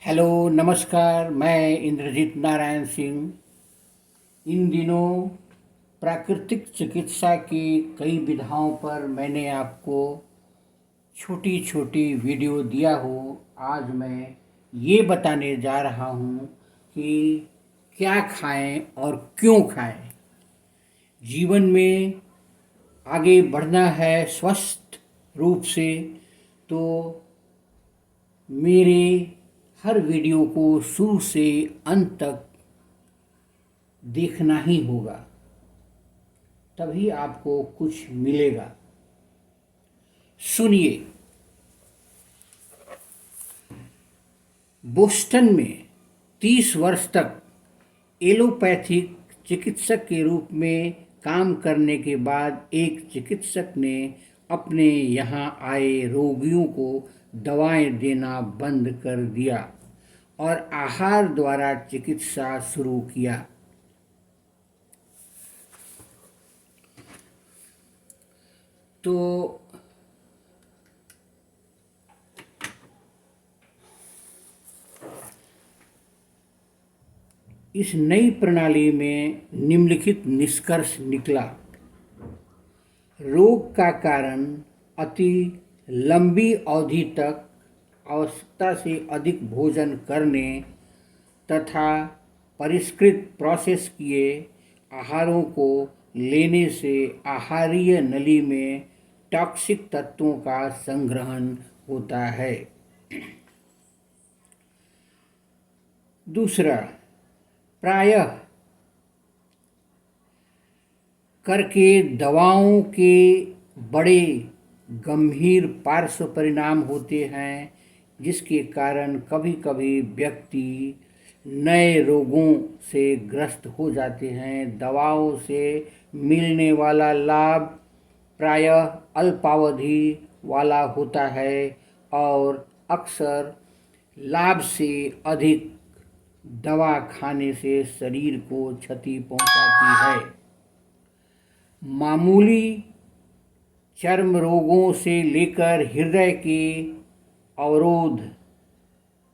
Hello नमस्कार। मैं इंद्रजीत नारायण सिंह। इन दिनों प्राकृतिक चिकित्सा की कई विधाओं पर मैंने आपको छोटी छोटी वीडियो दिया हो। आज मैं ये बताने जा रहा हूँ कि क्या खाएं और क्यों खाएं। जीवन में आगे बढ़ना है स्वस्थ रूप से, तो मेरे हर वीडियो को शुरू से अंत तक देखना ही होगा, तभी आपको कुछ मिलेगा। सुनिए। बोस्टन में 30 वर्ष तक एलोपैथिक चिकित्सक के रूप में काम करने के बाद एक चिकित्सक ने अपने यहाँ आए रोगियों को दवाएं देना बंद कर दिया और आहार द्वारा चिकित्सा शुरू किया। तो इस नई प्रणाली में निम्नलिखित निष्कर्ष निकला। रोग का कारण अति लंबी अवधि तक आवश्यकता से अधिक भोजन करने तथा परिष्कृत प्रोसेस किए आहारों को लेने से आहारीय नली में टॉक्सिक तत्वों का संग्रहण होता है। दूसरा, प्रायः करके दवाओं के बड़े गंभीर पार्श्व परिणाम होते हैं, जिसके कारण कभी कभी व्यक्ति नए रोगों से ग्रस्त हो जाते हैं। दवाओं से मिलने वाला लाभ प्रायः अल्पावधि वाला होता है और अक्सर लाभ से अधिक दवा खाने से शरीर को क्षति पहुंचाती है। मामूली चर्म रोगों से लेकर हृदय के अवरोध,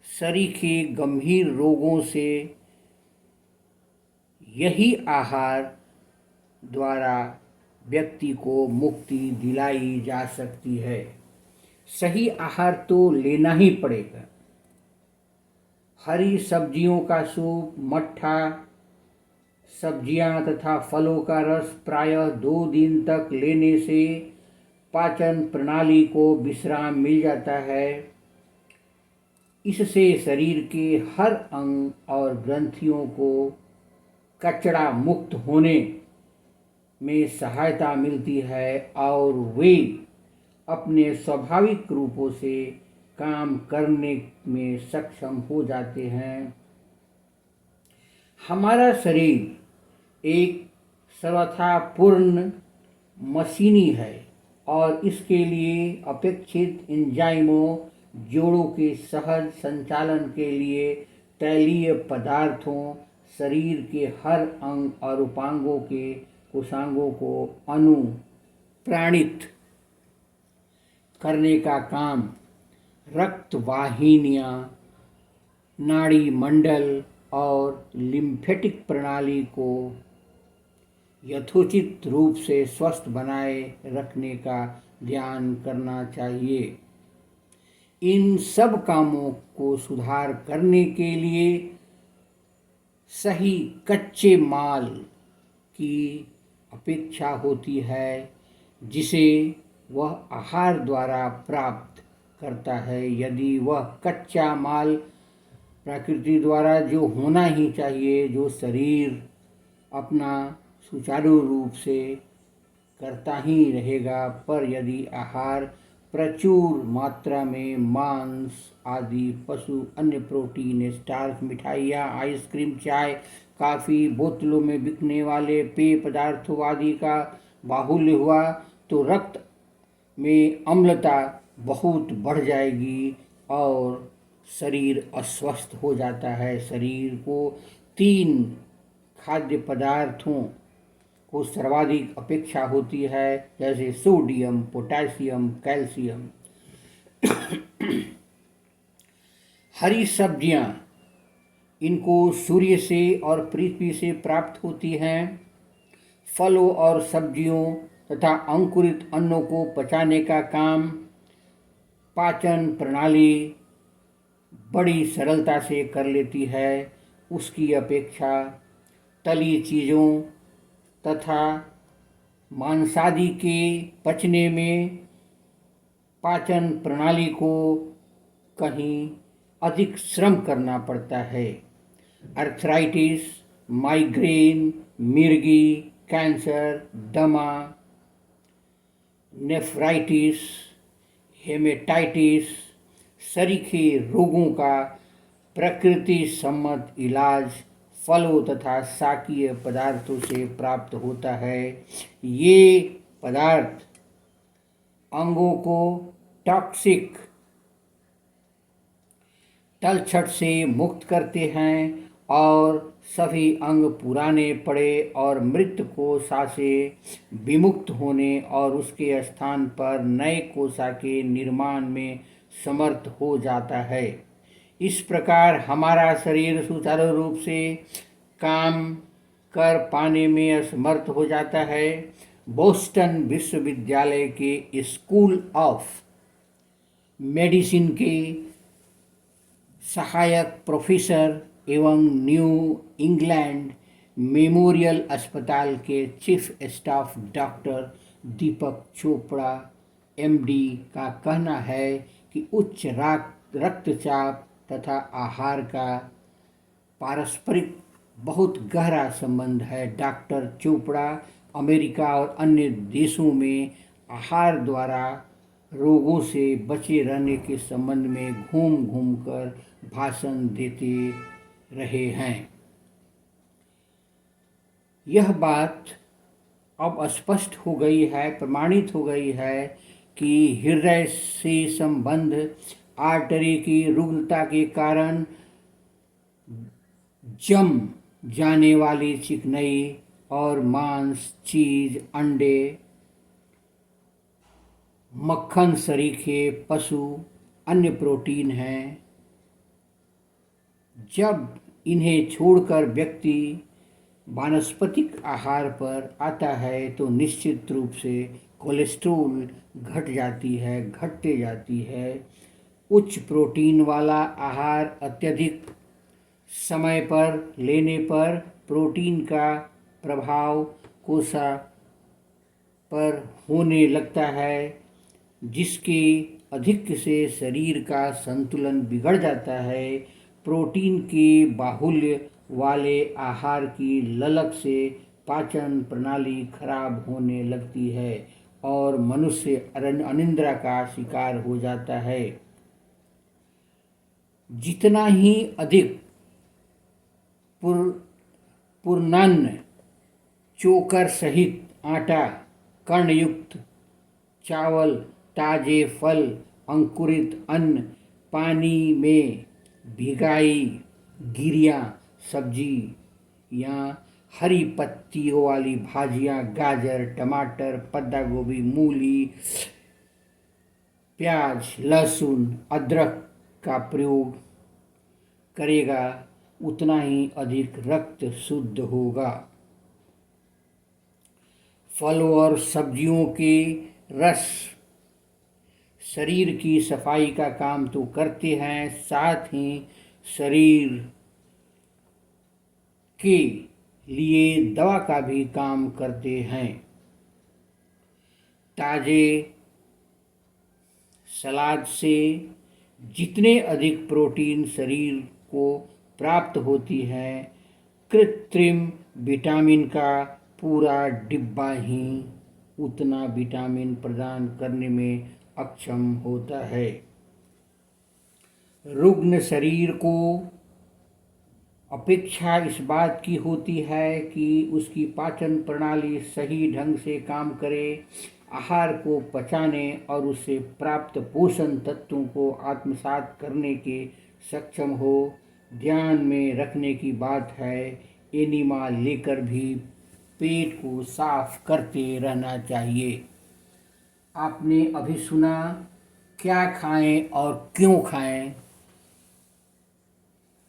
सरीखे गंभीर रोगों से यही आहार द्वारा व्यक्ति को मुक्ति दिलाई जा सकती है। सही आहार तो लेना ही पड़ेगा। हरी सब्जियों का सूप, मट्ठा, सब्जियां तथा फलों का रस प्रायः 2 दिन तक लेने से पाचन प्रणाली को विश्राम मिल जाता है। इससे शरीर के हर अंग और ग्रंथियों को कचरा मुक्त होने में सहायता मिलती है और वे अपने स्वाभाविक रूपों से काम करने में सक्षम हो जाते हैं। हमारा शरीर एक सर्वथा पूर्ण मशीनी है और इसके लिए अपेक्षित एंजाइमों, जोड़ों के सहज संचालन के लिए तैलीय पदार्थों, शरीर के हर अंग और उपांगों के कोशांगों को अनुप्राणित करने का काम रक्त वाहिनियाँ, नाड़ी मंडल और लिम्फेटिक प्रणाली को यथोचित रूप से स्वस्थ बनाए रखने का ध्यान करना चाहिए। इन सब कामों को सुधार करने के लिए सही कच्चे माल की अपेक्षा होती है, जिसे वह आहार द्वारा प्राप्त करता है। यदि वह कच्चा माल प्रकृति द्वारा जो होना ही चाहिए, जो शरीर अपना सुचारू रूप से करता ही रहेगा, पर यदि आहार प्रचुर मात्रा में मांस आदि, पशु, अन्य प्रोटीन, स्टार्च, मिठाइयाँ, आइसक्रीम, चाय, काफ़ी, बोतलों में बिकने वाले पेय पदार्थों आदि का बाहुल्य हुआ, तो रक्त में अम्लता बहुत बढ़ जाएगी और शरीर अस्वस्थ हो जाता है। शरीर को 3 खाद्य पदार्थों को सर्वाधिक अपेक्षा होती है, जैसे सोडियम, पोटेशियम, कैल्शियम। हरी सब्जियां इनको सूर्य से और पृथ्वी से प्राप्त होती हैं। फलों और सब्जियों तथा अंकुरित अन्नों को पचाने का काम पाचन प्रणाली बड़ी सरलता से कर लेती है। उसकी अपेक्षा तली चीज़ों तथा मांसादि के पचने में पाचन प्रणाली को कहीं अधिक श्रम करना पड़ता है। अर्थराइटिस, माइग्रेन, मिर्गी, कैंसर, दमा, नेफ्राइटिस, हेमेटाइटिस सरीखे रोगों का प्रकृति सम्मत इलाज फलों तथा शाकीय पदार्थों से प्राप्त होता है। ये पदार्थ अंगों को टॉक्सिक तलछट से मुक्त करते हैं और सभी अंग पुराने पड़े और मृत कोशिका से विमुक्त होने और उसके स्थान पर नए कोशिका के निर्माण में समर्थ हो जाता है। इस प्रकार हमारा शरीर सुचारू रूप से काम कर पाने में असमर्थ हो जाता है। बोस्टन विश्वविद्यालय के स्कूल ऑफ मेडिसिन के सहायक प्रोफेसर एवं न्यू इंग्लैंड मेमोरियल अस्पताल के चीफ स्टाफ डॉक्टर दीपक चोपड़ा एमडी का कहना है कि उच्च रक्तचाप तथा आहार का पारस्परिक बहुत गहरा संबंध है। डॉक्टर चोपड़ा अमेरिका और अन्य देशों में आहार द्वारा रोगों से बचे रहने के संबंध में घूम घूम कर भाषण देते रहे हैं। यह बात अब स्पष्ट हो गई है, प्रमाणित हो गई है कि हृदय से संबंध आर्टरी की रुग्णता के कारण जम जाने वाली चिकनाई और मांस, चीज, अंडे, मक्खन सरीखे पशु अन्य प्रोटीन हैं। जब इन्हें छोड़कर व्यक्ति वानस्पतिक आहार पर आता है तो निश्चित रूप से कोलेस्ट्रॉल घटते जाती है। उच्च प्रोटीन वाला आहार अत्यधिक समय पर लेने पर प्रोटीन का प्रभाव कोशिका पर होने लगता है, जिसके अधिक से शरीर का संतुलन बिगड़ जाता है। प्रोटीन के बाहुल्य वाले आहार की ललक से पाचन प्रणाली खराब होने लगती है और मनुष्य अनिद्रा का शिकार हो जाता है। जितना ही अधिक पूर्णान्न, चोकर सहित आटा, कर्णयुक्त चावल, ताजे फल, अंकुरित अन्न, पानी में भिगाई गिरियाँ, सब्जी या हरी पत्तियों वाली भाजियाँ, गाजर, टमाटर, पत्ता गोभी, मूली, प्याज, लहसुन, अदरक का प्रयोग करेगा, उतना ही अधिक रक्त शुद्ध होगा। फलों और सब्जियों के रस शरीर की सफाई का काम तो करते हैं, साथ ही शरीर के लिए दवा का भी काम करते हैं। ताजे सलाद से जितने अधिक प्रोटीन शरीर को प्राप्त होती है, कृत्रिम विटामिन का पूरा डिब्बा ही उतना विटामिन प्रदान करने में अक्षम होता है। रुग्ण शरीर को अपेक्षा इस बात की होती है कि उसकी पाचन प्रणाली सही ढंग से काम करे, आहार को पचाने और उससे प्राप्त पोषण तत्वों को आत्मसात करने के सक्षम हो। ध्यान में रखने की बात है, एनिमा लेकर भी पेट को साफ करते रहना चाहिए। आपने अभी सुना क्या खाएं और क्यों खाएं।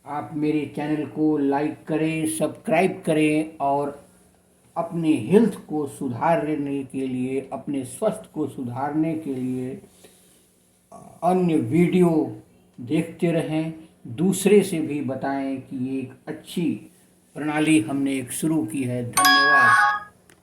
आप मेरे चैनल को लाइक करें, सब्सक्राइब करें और अपने हेल्थ को सुधारने के लिए, अपने स्वास्थ्य को सुधारने के लिए अन्य वीडियो देखते रहें। दूसरे से भी बताएं कि एक अच्छी प्रणाली हमने एक शुरू की है। धन्यवाद।